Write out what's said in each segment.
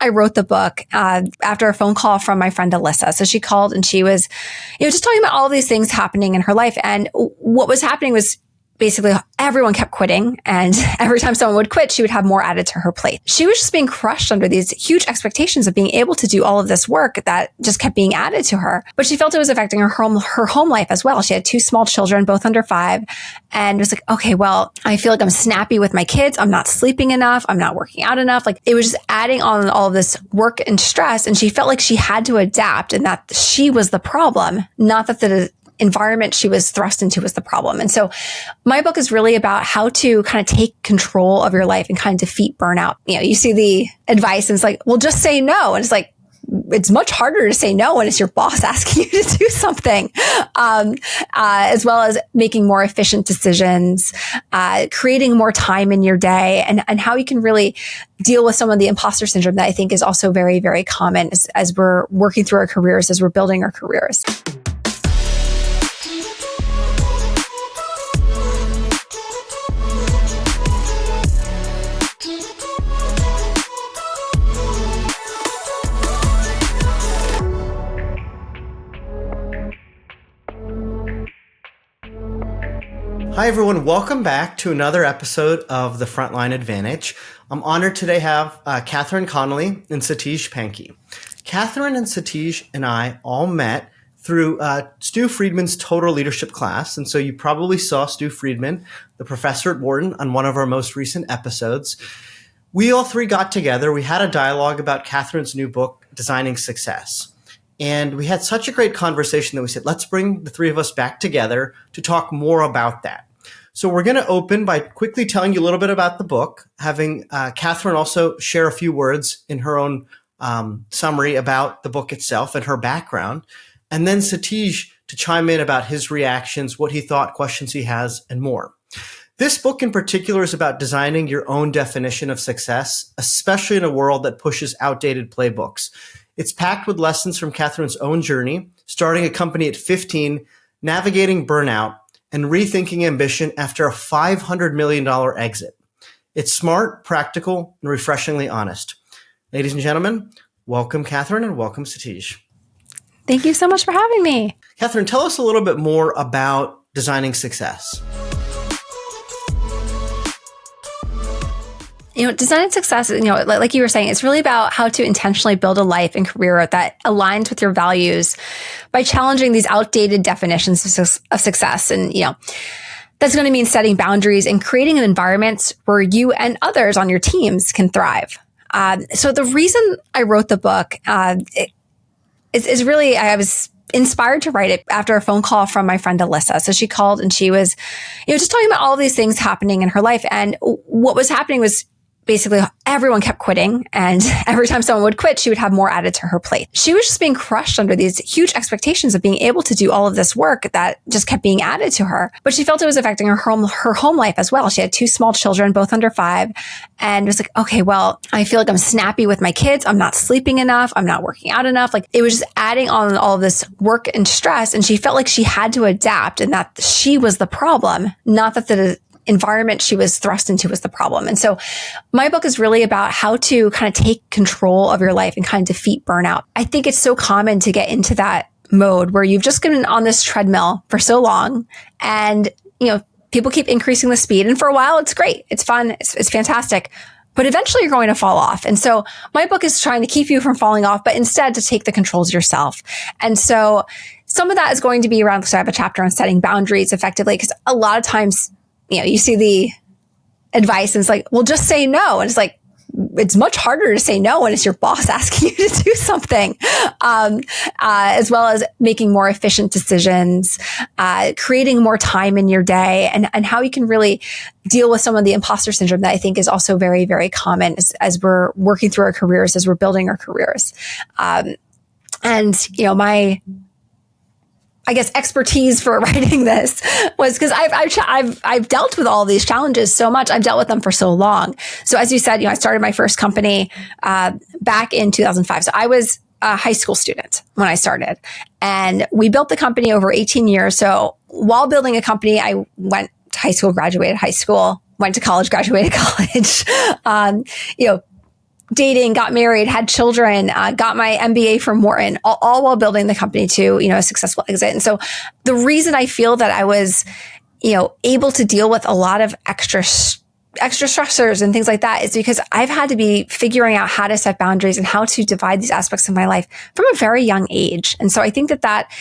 I wrote the book after a phone call from my friend Alyssa. So she called and she was, just talking about all these things happening in her life. And what was happening was basically everyone kept quitting. And every time someone would quit, she would have more added to her plate. She was just being crushed under these huge expectations of being able to do all of this work that just kept being added to her. But she felt it was affecting her home life as well. She had 2 small children, both under 5. And it was like, okay, well, I feel like I'm snappy with my kids. I'm not sleeping enough. I'm not working out enough. Like it was just adding on all of this work and stress. And she felt like she had to adapt and that she was the problem, not that the environment she was thrust into was the problem. And so my book is really about how to kind of take control of your life and kind of defeat burnout. You see the advice and it's like, well, just say no. And it's like, it's much harder to say no when it's your boss asking you to do something, as well as making more efficient decisions, creating more time in your day, and how you can really deal with some of the imposter syndrome that I think is also very, very common as we're working through our careers, as we're building our careers. Hi, everyone. Welcome back to another episode of The Frontline Advantage. I'm honored today to have Catherine Connelly and Satish Pankey. Catherine and Satish and I all met through Stu Friedman's Total Leadership class. And so you probably saw Stu Friedman, the professor at Wharton, on one of our most recent episodes. We all 3 got together. We had a dialogue about Catherine's new book, Designing Success. And we had such a great conversation that we said, let's bring the 3 of us back together to talk more about that. So we're going to open by quickly telling you a little bit about the book, having Catherine also share a few words in her own summary about the book itself and her background, and then Satish to chime in about his reactions, what he thought, questions he has, and more. This book in particular is about designing your own definition of success, especially in a world that pushes outdated playbooks. It's packed with lessons from Catherine's own journey, starting a company at 15, navigating burnout, and rethinking ambition after a $500 million exit. It's smart, practical, and refreshingly honest. Ladies and gentlemen, welcome Catherine and welcome Satish. Thank you so much for having me. Catherine, tell us a little bit more about Designing Success. Designing success, like you were saying, it's really about how to intentionally build a life and career that aligns with your values by challenging these outdated definitions of success. And, that's going to mean setting boundaries and creating an environment where you and others on your teams can thrive. So the reason I wrote the book is really, I was inspired to write it after a phone call from my friend Alyssa. So she called and she was, just talking about all these things happening in her life. And what was happening was basically everyone kept quitting. And every time someone would quit, she would have more added to her plate. She was just being crushed under these huge expectations of being able to do all of this work that just kept being added to her. But she felt it was affecting her home life as well. She had 2 small children, both under 5. And it was like, okay, well, I feel like I'm snappy with my kids. I'm not sleeping enough. I'm not working out enough. Like it was just adding on all of this work and stress. And she felt like she had to adapt and that she was the problem, not that the environment she was thrust into was the problem. And so my book is really about how to kind of take control of your life and kind of defeat burnout. I think it's so common to get into that mode where you've just been on this treadmill for so long and, people keep increasing the speed. And for a while, it's great. It's fun. It's fantastic. But eventually you're going to fall off. And so my book is trying to keep you from falling off, but instead to take the controls yourself. And so some of that is going to be around, so I have a chapter on setting boundaries effectively, because a lot of times, you see the advice and it's like, well, just say no. And it's like, it's much harder to say no when it's your boss asking you to do something, as well as making more efficient decisions, creating more time in your day, and how you can really deal with some of the imposter syndrome that I think is also very, very common as we're working through our careers, as we're building our careers. My expertise for writing this was because I've dealt with all these challenges so much. I've dealt with them for so long. So as you said, I started my first company back in 2005. So I was a high school student when I started, and we built the company over 18 years. So while building a company, I went to high school, graduated high school, went to college, graduated college. dating, got married, had children, got my MBA from Wharton, all while building the company to, a successful exit. And so the reason I feel that I was, able to deal with a lot of extra stressors and things like that is because I've had to be figuring out how to set boundaries and how to divide these aspects of my life from a very young age. And so I think that,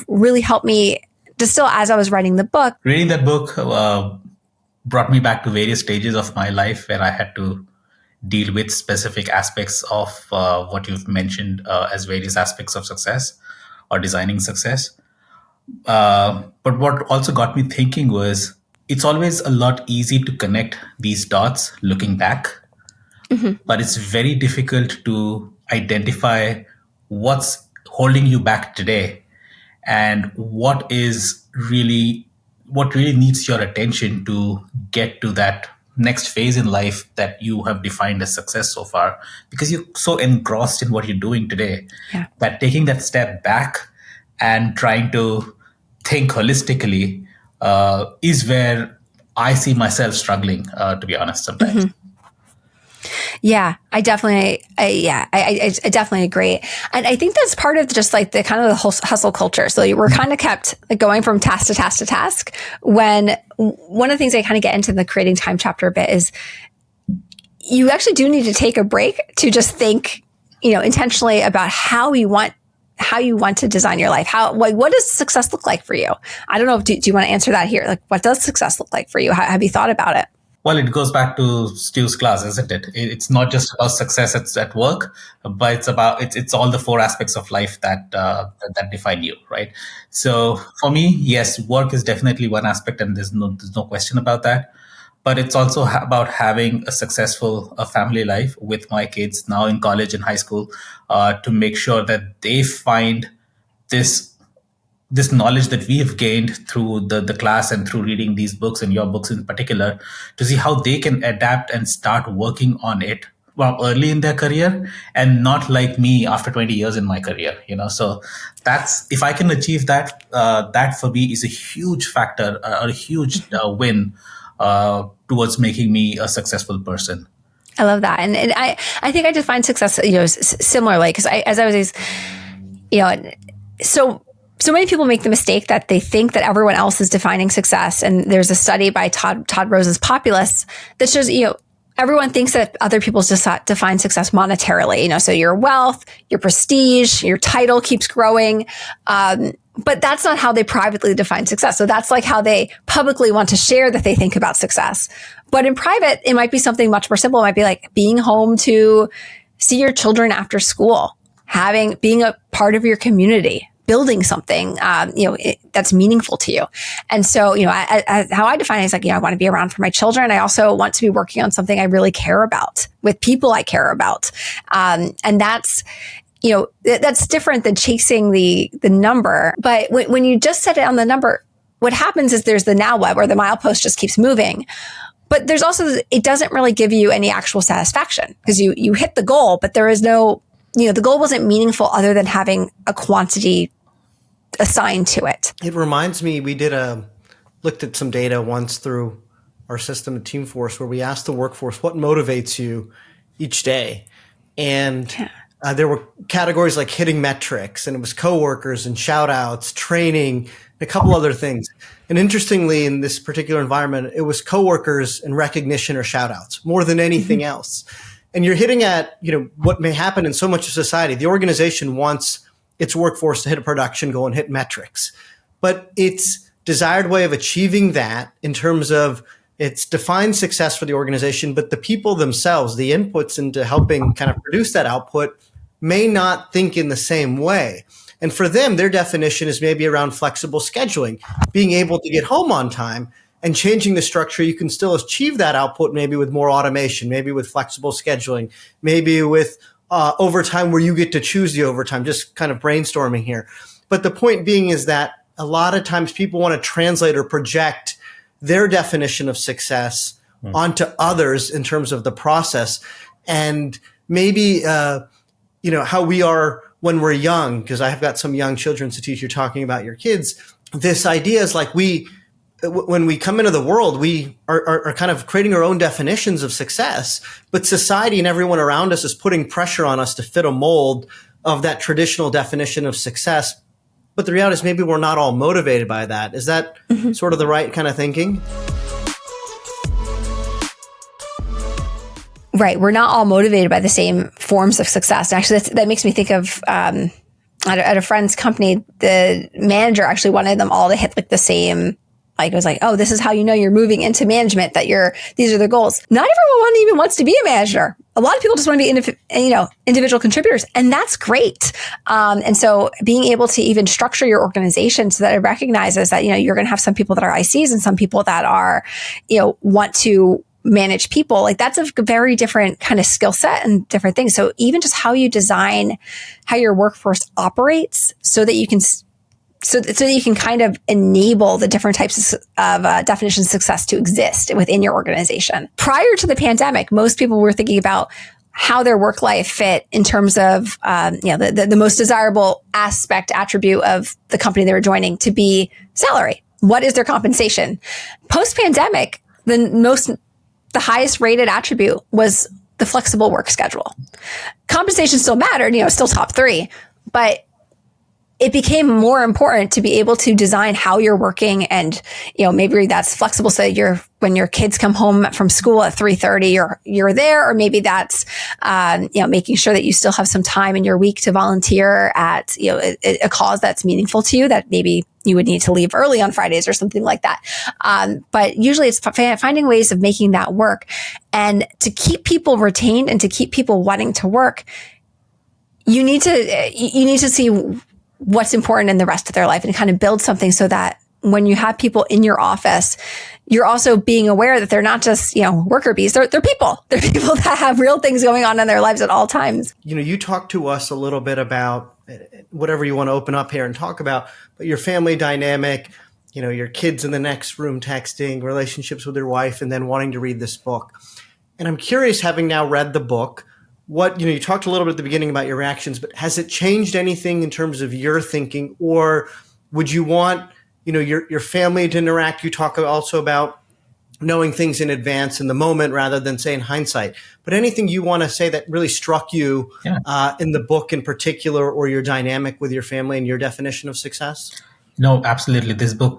really helped me distill as I was writing the book. Reading that book brought me back to various stages of my life where I had to deal with specific aspects of what you've mentioned as various aspects of success or designing success. But what also got me thinking was it's always a lot easy to connect these dots looking back, but it's very difficult to identify what's holding you back today and what really needs your attention to get to that next phase in life that you have defined as success so far, because you're so engrossed in what you're doing today that taking that step back and trying to think holistically is where I see myself struggling, to be honest, sometimes. Yeah, I definitely agree. And I think that's part of just like the kind of the whole hustle culture. So we're kind of kept going from task to task to task, when one of the things I kind of get into in the creating time chapter a bit is you actually do need to take a break to just think, intentionally about how you want to design your life. What does success look like for you? I don't know. Do you want to answer that here? Like, what does success look like for you? Have you thought about it? Well, it goes back to Stu's class, isn't it? It's not just about success at work, but it's all the four aspects of life that define you, right? So for me, yes, work is definitely one aspect, and there's no question about that. But it's also about having a successful family life with my kids now in college and high school, to make sure that they find this knowledge that we have gained through the class and through reading these books and your books in particular, to see how they can adapt and start working on it early in their career, and not like me after 20 years in my career, So that's, if I can achieve that, that for me is a huge factor, a huge win towards making me a successful person. I love that. And I think I define success, similarly, because as I was, so many people make the mistake that they think that everyone else is defining success. And there's a study by Todd Rose's Populace that shows, everyone thinks that other people just define success monetarily, so your wealth, your prestige, your title keeps growing. But that's not how they privately define success. So that's like how they publicly want to share that they think about success. But in private, it might be something much more simple. It might be like being home to see your children after school, being a part of your community, building something, that's meaningful to you. And so, how I define it is like, I want to be around for my children. I also want to be working on something I really care about with people I care about. And that's, that's different than chasing the number. But when you just set it on the number, what happens is there's the now what, where the milepost just keeps moving. But there's also, it doesn't really give you any actual satisfaction, because you hit the goal, but there is no, the goal wasn't meaningful other than having a quantity assigned to it. It reminds me, we looked at some data once through our system at Teamforce, where we asked the workforce, what motivates you each day? And there were categories like hitting metrics, and it was coworkers and shout outs, training, and a couple other things. And interestingly, in this particular environment, it was coworkers and recognition or shout outs more than anything else. And you're hitting at, what may happen in so much of society. The organization wants its workforce to hit a production goal and hit metrics, but its desired way of achieving that in terms of its defined success for the organization, but the people themselves, the inputs into helping kind of produce that output, may not think in the same way. And for them, their definition is maybe around flexible scheduling, being able to get home on time and changing the structure. You can still achieve that output, maybe with more automation, maybe with flexible scheduling, maybe with overtime where you get to choose the overtime, just kind of brainstorming here. But the point being is that a lot of times people want to translate or project their definition of success onto others in terms of the process. And maybe, how we are when we're young, because I have got some young children to teach. You're talking about your kids. This idea is like we when we come into the world, we are kind of creating our own definitions of success, but society and everyone around us is putting pressure on us to fit a mold of that traditional definition of success. But the reality is maybe we're not all motivated by that. Is that sort of the right kind of thinking? Right. We're not all motivated by the same forms of success. Actually, that makes me think of at a friend's company, the manager actually wanted them all to hit like the same. Like it was like, oh, this is how you know you're moving into management, that these are the goals. Not everyone even wants to be a manager. A lot of people just want to be, individual contributors, and that's great. And so being able to even structure your organization so that it recognizes that, you're going to have some people that are ICs and some people that are, want to manage people, like that's a very different kind of skill set and different things. So even just how you design how your workforce operates so that you can so that you can kind of enable the different types of definitions of success to exist within your organization. Prior to the pandemic, most people were thinking about how their work life fit in terms of the most desirable attribute of the company they were joining to be salary. What is their compensation? Post pandemic, the highest rated attribute was the flexible work schedule. Compensation still mattered, still top 3, but it became more important to be able to design how you're working, and maybe that's flexible so when your kids come home from school at 3:30 you're there, or maybe that's making sure that you still have some time in your week to volunteer at a cause that's meaningful to you, that maybe you would need to leave early on Fridays or something like that. But usually it's finding ways of making that work, and to keep people retained and to keep people wanting to work, you need to see what's important in the rest of their life and kind of build something so that when you have people in your office, you're also being aware that they're not just, worker bees. They're people. They're people that have real things going on in their lives at all times. You talked to us a little bit about whatever you want to open up here and talk about, but your family dynamic, your kids in the next room texting, relationships with your wife, and then wanting to read this book. And I'm curious, having now read the book, what, you talked a little bit at the beginning about your reactions, but has it changed anything in terms of your thinking, or would you want, your family to interact? You talk also about knowing things in advance in the moment rather than say in hindsight, but anything you want to say that really struck you in the book in particular, or your dynamic with your family and your definition of success? No, absolutely. This book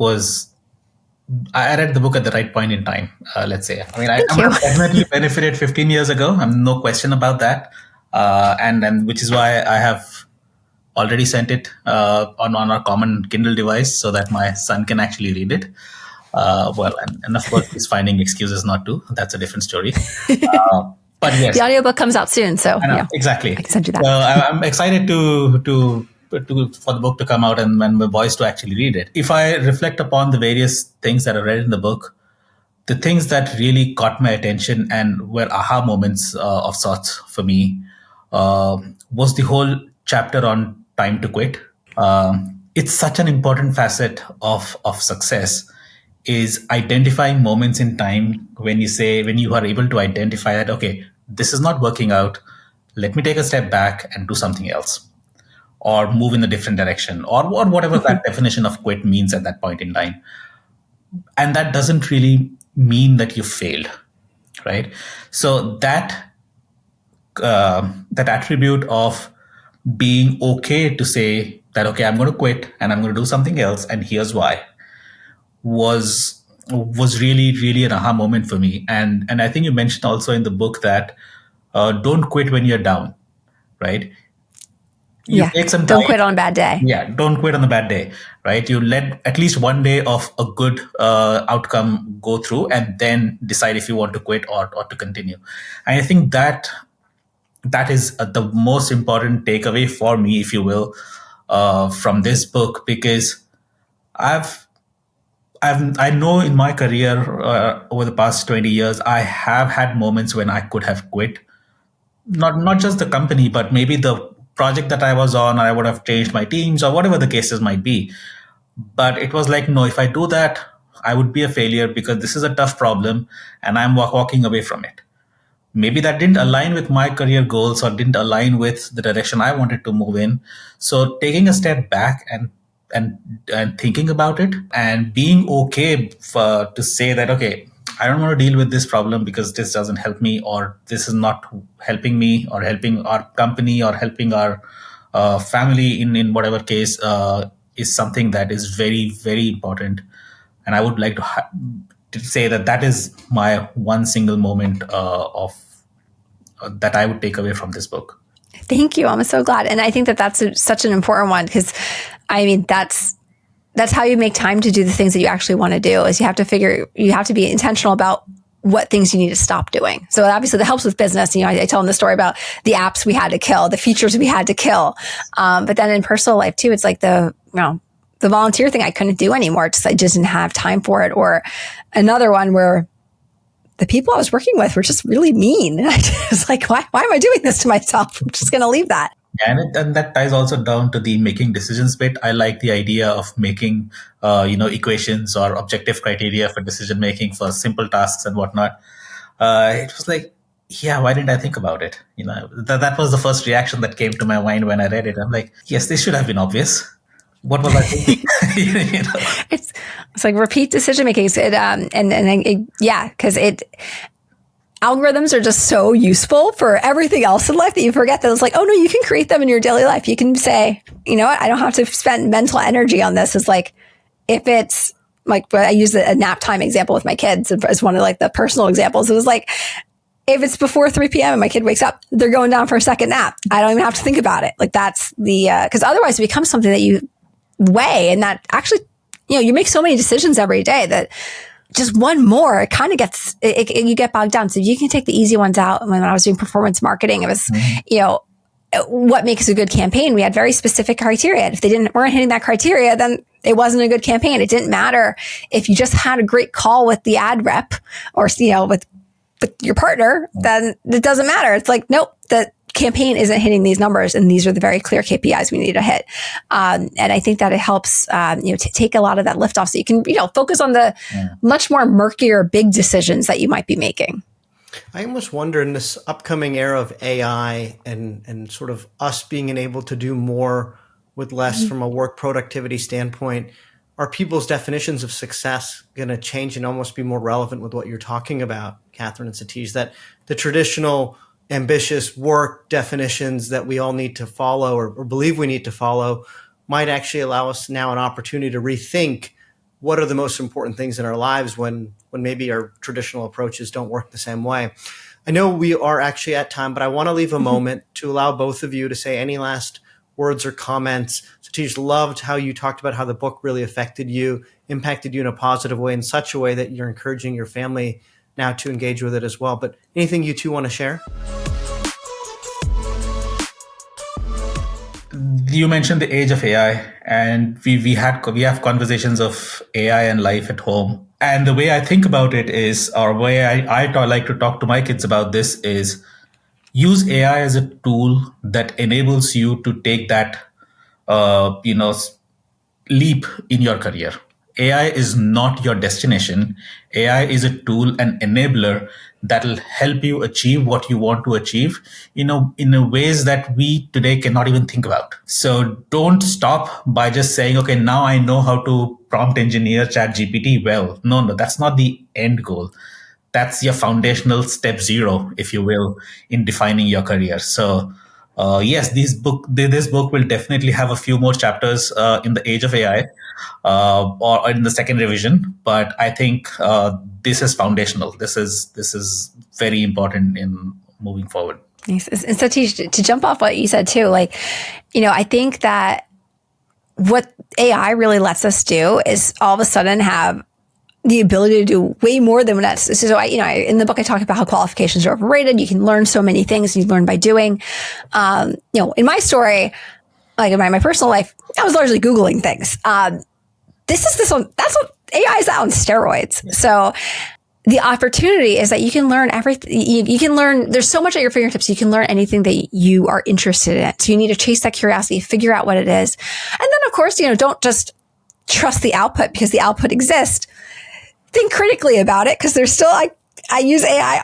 I read the book at the right point in time, let's say. I mean, I definitely benefited 15 years ago. No question about that. And which is why I have already sent it on our common Kindle device so that my son can actually read it. And of course, he's finding excuses not to. That's a different story. But yes. The audiobook comes out soon, so exactly. I can send you that. So I'm excited for the book to come out and my boys to actually read it. If I reflect upon the various things that I read in the book, the things that really caught my attention and were aha moments of sorts for me was the whole chapter on time to quit. It's such an important facet of success, is identifying moments in time when you are able to identify that, okay, this is not working out. Let me take a step back and do something else, or move in a different direction, or whatever that definition of quit means at that point in time. And that doesn't really mean that you failed, right? So that attribute of being okay to say that, okay, I'm going to quit and I'm going to do something else, and here's why, was really, really an aha moment for me. And I think you mentioned also in the book that don't quit when you're down, right? Take some time. Don't quit on a bad day. Yeah, don't quit on a bad day, right? You let at least one day of a good outcome go through, and then decide if you want to quit or to continue. And I think that is the most important takeaway for me, if you will, from this book, because I know in my career over the past 20 years, I have had moments when I could have quit. Not just the company, but maybe the project that I was on, or I would have changed my teams, or whatever the cases might be. But it was like, no, if I do that, I would be a failure, because this is a tough problem and I'm walking away from it. Maybe that didn't align with my career goals or didn't align with the direction I wanted to move in. So taking a step back and thinking about it and being okay to say that, okay, I don't want to deal with this problem because this doesn't help me, or this is not helping me or helping our company or helping our family in whatever case, is something that is very, very important. And I would like to say that that is my one single moment of that I would take away from this book. Thank you. I'm so glad. And I think that that's such an important one, because I mean, that's how you make time to do the things that you actually want to do. Is you have to be intentional about what things you need to stop doing. So obviously that helps with business. I tell them the story about the apps we had to kill, the features we had to kill. But then in personal life too, it's like the volunteer thing I couldn't do anymore. I just didn't have time for it. Or another one where the people I was working with were just really mean. And I was like, why am I doing this to myself? I'm just going to leave that. And that ties also down to the making decisions bit. I like the idea of making, equations or objective criteria for decision making for simple tasks and whatnot. It was like, yeah, why didn't I think about it? That was the first reaction that came to my mind when I read it. I'm like, yes, this should have been obvious. What was I thinking? It's like repeat decision making. Because algorithms are just so useful for everything else in life that you forget that it's like, oh no, you can create them in your daily life. You can say, you know what, I don't have to spend mental energy on this. It's like, if it's like, I use a nap time example with my kids as one of like the personal examples. It was like, if it's before 3 p.m. and my kid wakes up, they're going down for a second nap. I don't even have to think about it. Like that's because otherwise it becomes something that you weigh, and that actually, you make so many decisions every day that just one more, it kind of gets, you get bogged down. So you can take the easy ones out. When I was doing performance marketing, it was, what makes a good campaign? We had very specific criteria. If they weren't hitting that criteria, then it wasn't a good campaign. It didn't matter if you just had a great call with the ad rep or, with your partner, then it doesn't matter. It's like, nope, the campaign isn't hitting these numbers, and these are the very clear KPIs we need to hit. And I think that it helps, to take a lot of that lift off, so you can, focus on the much more murkier, big decisions that you might be making. I almost wonder, in this upcoming era of AI and sort of us being able to do more with less from a work productivity standpoint, are people's definitions of success going to change and almost be more relevant with what you're talking about, Catherine and Satish, that the traditional ambitious work definitions that we all need to follow or believe we need to follow might actually allow us now an opportunity to rethink what are the most important things in our lives when maybe our traditional approaches don't work the same way. I know we are actually at time, but I want to leave a moment to allow both of you to say any last words or comments. Satish, loved how you talked about how the book really affected you, impacted you in a positive way, in such a way that you're encouraging your family now to engage with it as well. But anything you two want to share? You mentioned the age of AI, and we have conversations of AI and life at home. And the way I think about it is, or way I like to talk to my kids about this is, use AI as a tool that enables you to take that, leap in your career. AI is not your destination. AI is a tool, an enabler that'll help you achieve what you want to achieve, in ways that we today cannot even think about. So don't stop by just saying, okay, now I know how to prompt engineer ChatGPT well. No, that's not the end goal. That's your foundational step 0, if you will, in defining your career. So yes, this book will definitely have a few more chapters in the age of AI, or in the second revision. But I think this is foundational. This is very important in moving forward. Yes. And Satish, to jump off what you said too, I think that what AI really lets us do is all of a sudden have the ability to do way more than what else. So in the book, I talk about how qualifications are overrated. You can learn so many things. You learn by doing. In my story, like in my personal life, I was largely Googling things. That's what AI is on steroids. Yeah. So the opportunity is that you can learn everything. You can learn, there's so much at your fingertips. You can learn anything that you are interested in. So you need to chase that curiosity, figure out what it is. And then of course, don't just trust the output because the output exists. Think critically about it, because there's still, I use AI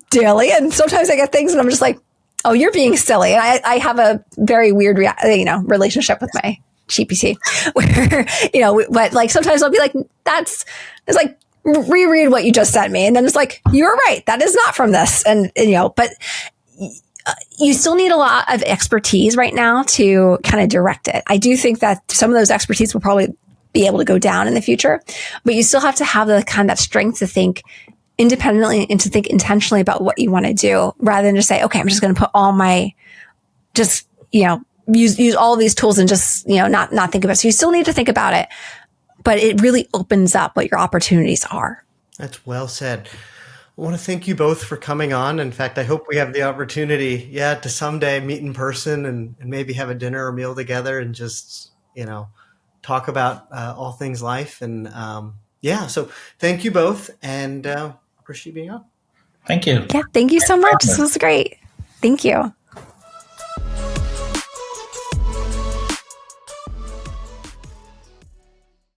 daily, and sometimes I get things and I'm just like, oh, you're being silly. And I have a very weird, relationship with GPT, where, but like sometimes I'll be like, it's like, reread what you just sent me. And then it's like, you were right. That is not from this. And but you still need a lot of expertise right now to kind of direct it. I do think that some of those expertise will probably be able to go down in the future, but you still have to have the kind of that strength to think independently and to think intentionally about what you want to do, rather than just say, okay, I'm just going to put all my, use all these tools and just, not think about it. So you still need to think about it, but it really opens up what your opportunities are. That's well said. I want to thank you both for coming on. In fact, I hope we have the opportunity, to someday meet in person and maybe have a dinner or meal together and just, talk about all things life. And so thank you both, and appreciate you being on. Thank you. Yeah, thank you so much. This was great. Thank you.